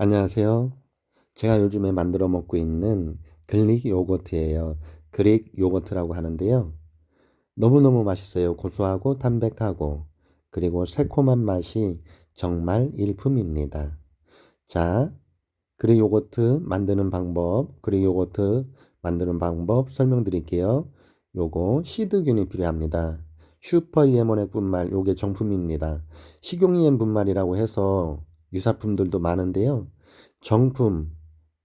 안녕하세요. 제가 요즘에 만들어 먹고 있는 그릭 요거트예요. 그릭 요거트라고 하는데요. 너무너무 맛있어요. 고소하고 담백하고 그리고 새콤한 맛이 정말 일품입니다. 자, 그릭 요거트 만드는 방법 설명드릴게요. 요거 시드균이 필요합니다. 슈퍼 EM1의 분말 요게 정품입니다. 식용 EM 분말이라고 해서 유사품들도 많은데요. 정품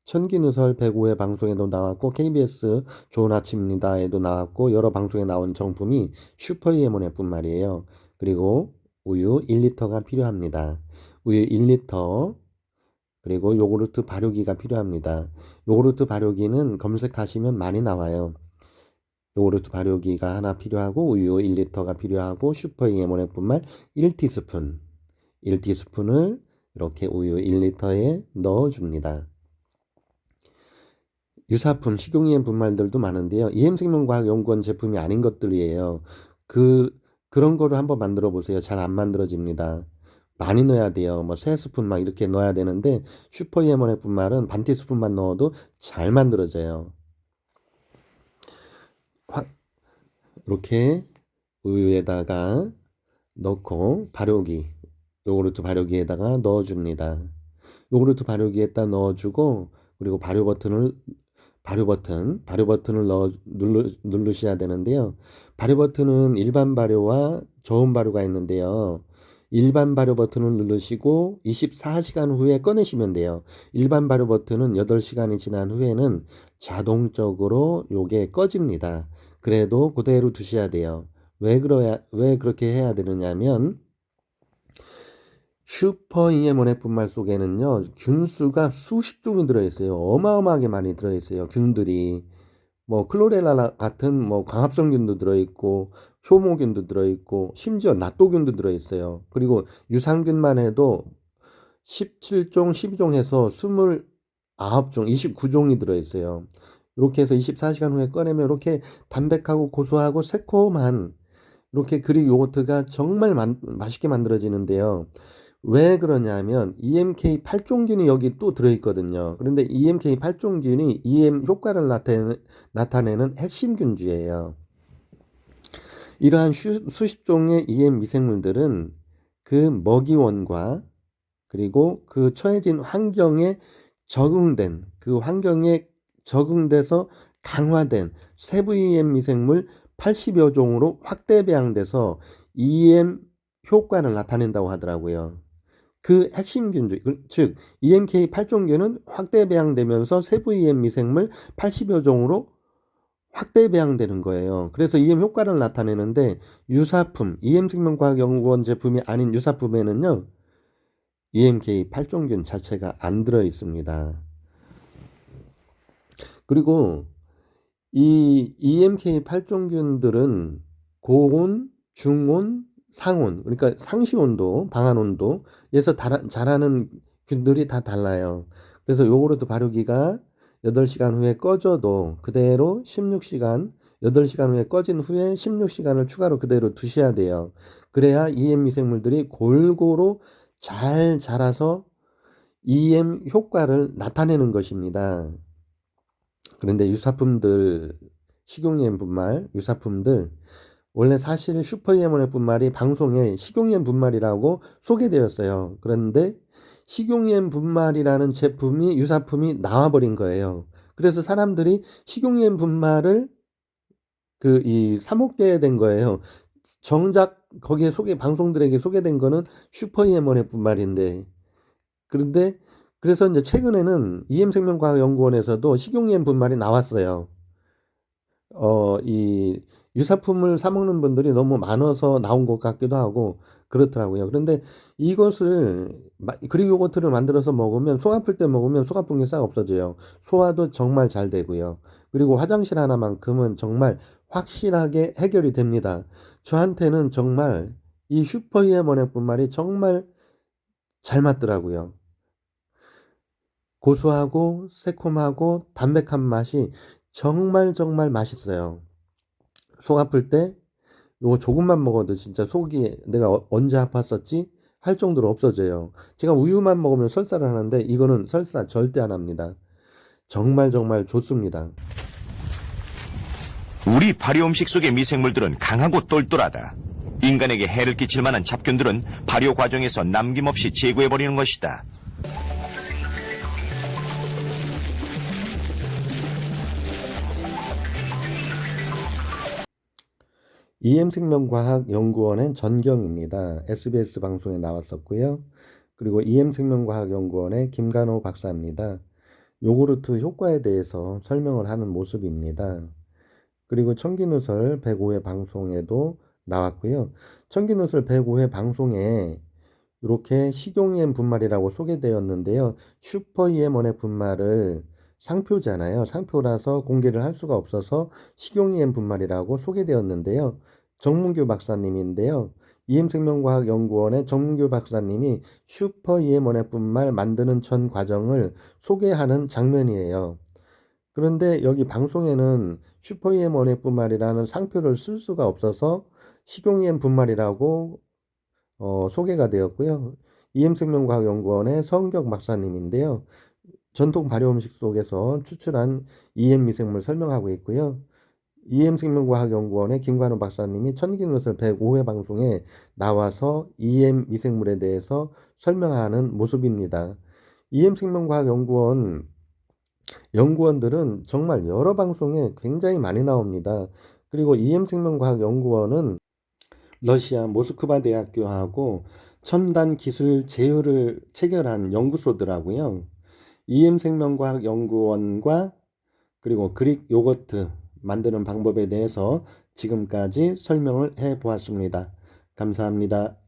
천기누설 105회 방송에도 나왔고 KBS 좋은 아침입니다에도 나왔고 여러 방송에 나온 정품이 슈퍼 EM1의 분말이에요. 그리고 우유 1리터가 필요합니다. 우유 1리터 그리고 요구르트 발효기가 필요합니다. 요구르트 발효기는 검색하시면 많이 나와요. 요구르트 발효기가 하나 필요하고 우유 1리터가 필요하고 슈퍼 EM1의 분말 1티스푼 1티스푼을 이렇게 우유 1리터에 넣어줍니다. 유사품, 식용이엠 분말들도 많은데요. EM생명과학연구원 제품이 아닌 것들이에요. 그런 거를 한번 만들어 보세요. 잘 안 만들어집니다. 많이 넣어야 돼요. 뭐 3스푼 막 이렇게 넣어야 되는데 슈퍼 EM1의 분말은 반 티스푼만 넣어도 잘 만들어져요. 이렇게 우유에다가 넣고 요구르트 발효기에다가 넣어줍니다. 요구르트 발효기에다 넣어주고 그리고 발효 버튼을 누르셔야 되는데요. 발효 버튼은 일반 발효와 저온 발효가 있는데요. 일반 발효 버튼을 누르시고 24시간 후에 꺼내시면 돼요. 일반 발효 버튼은 8시간이 지난 후에는 자동적으로 요게 꺼집니다. 그래도 그대로 두셔야 돼요. 왜 그렇게 해야 되느냐면 슈퍼 EM1의 분말 속에는요, 균수가 수십 종이 들어있어요. 어마어마하게 많이 들어있어요. 균들이. 뭐, 클로렐라 같은 뭐, 광합성균도 들어있고, 효모균도 들어있고, 심지어 낫도균도 들어있어요. 그리고 유산균만 해도 17종, 12종 해서 29종, 29종이 들어있어요. 이렇게 해서 24시간 후에 꺼내면 이렇게 담백하고 고소하고 새콤한 이렇게 그릭 요거트가 정말 맛있게 만들어지는데요. 왜 그러냐면 EMK 8종균이 여기 또 들어있거든요. 그런데 EMK 8종균이 EM 효과를 나타내는 핵심 균주예요. 이러한 수십 종의 EM 미생물들은 그 먹이원과 그리고 그 처해진 환경에 그 환경에 적응돼서 강화된 세부 EM 미생물 80여 종으로 확대 배양돼서 EM 효과를 나타낸다고 하더라고요. 그 핵심 균주, 즉 EMK 8종균은 확대 배양되면서 세부 EM 미생물 80여 종으로 확대 배양되는 거예요. 그래서 EM 효과를 나타내는데 유사품, EM생명과학연구원 제품이 아닌 유사품에는요. EMK 8종균 자체가 안 들어 있습니다. 그리고 이 EMK 8종균들은 고온, 중온, 상온, 그러니까 상시온도, 방한온도에서 자라는 균들이 다 달라요. 그래서 요구르트 발효기가 8시간 후에 꺼져도 그대로 16시간, 8시간 후에 꺼진 후에 16시간을 추가로 그대로 두셔야 돼요. 그래야 EM 미생물들이 골고루 잘 자라서 EM 효과를 나타내는 것입니다. 그런데 식용유엔 분말, 유사품들, 원래 사실 슈퍼이엠원의 분말이 방송에 식용유엔 분말이라고 소개되었어요. 그런데 식용유엔 분말이라는 유사품이 나와버린 거예요. 그래서 사람들이 식용유엔 분말을 사먹게 된 거예요. 정작 거기에 방송들에게 소개된 거는 슈퍼이엠원의 분말인데, 그런데 그래서 이제 최근에는 EM생명과학연구원에서도 식용유엔 분말이 나왔어요. 이 유사품을 사 먹는 분들이 너무 많아서 나온 것 같기도 하고 그렇더라고요. 그런데 그릭 요거트를 만들어서 먹으면 속 아플 때 먹으면 속 아픈 게 싹 없어져요. 소화도 정말 잘 되고요. 그리고 화장실 하나만큼은 정말 확실하게 해결이 됩니다. 저한테는 정말 이 슈퍼 이에머네 분말이 정말 잘 맞더라고요. 고소하고 새콤하고 담백한 맛이 정말 정말 맛있어요. 속 아플 때 요거 조금만 먹어도 진짜 속이 내가 언제 아팠었지 할 정도로 없어져요. 제가 우유만 먹으면 설사를 하는데 이거는 설사 절대 안 합니다. 정말 정말 좋습니다. 우리 발효 음식 속의 미생물들은 강하고 똘똘하다. 인간에게 해를 끼칠 만한 잡균들은 발효 과정에서 남김없이 제거해버리는 것이다. EM생명과학연구원의 전경입니다. SBS 방송에 나왔었고요. 그리고 EM생명과학연구원의 김간호 박사입니다. 요구르트 효과에 대해서 설명을 하는 모습입니다. 그리고 청기누설 105회 방송에도 나왔고요. 청기누설 105회 방송에 이렇게 식용 분말이라고 소개되었는데요. 슈퍼 EM1의 분말을 상표잖아요. 상표라서 공개를 할 수가 없어서 식용 분말이라고 소개되었는데요. 정문규 박사님인데요. EM생명과학연구원의 정문규 박사님이 슈퍼 EM1의 분말 만드는 전 과정을 소개하는 장면이에요. 그런데 여기 방송에는 슈퍼 EM1의 분말이라는 상표를 쓸 수가 없어서 식용 분말이라고 소개가 되었고요. EM생명과학연구원의 성격 박사님인데요. 전통 발효 음식 속에서 추출한 EM 미생물 설명하고 있고요. EM생명과학연구원의 김관우 박사님이 천기누설 105회 방송에 나와서 EM 미생물에 대해서 설명하는 모습입니다. EM생명과학연구원 연구원들은 정말 여러 방송에 굉장히 많이 나옵니다. 그리고 EM생명과학연구원은 러시아 모스크바 대학교하고 첨단 기술 제휴를 체결한 연구소더라고요. EM생명과학연구원과 그리고 그릭 요거트 만드는 방법에 대해서 지금까지 설명을 해 보았습니다. 감사합니다.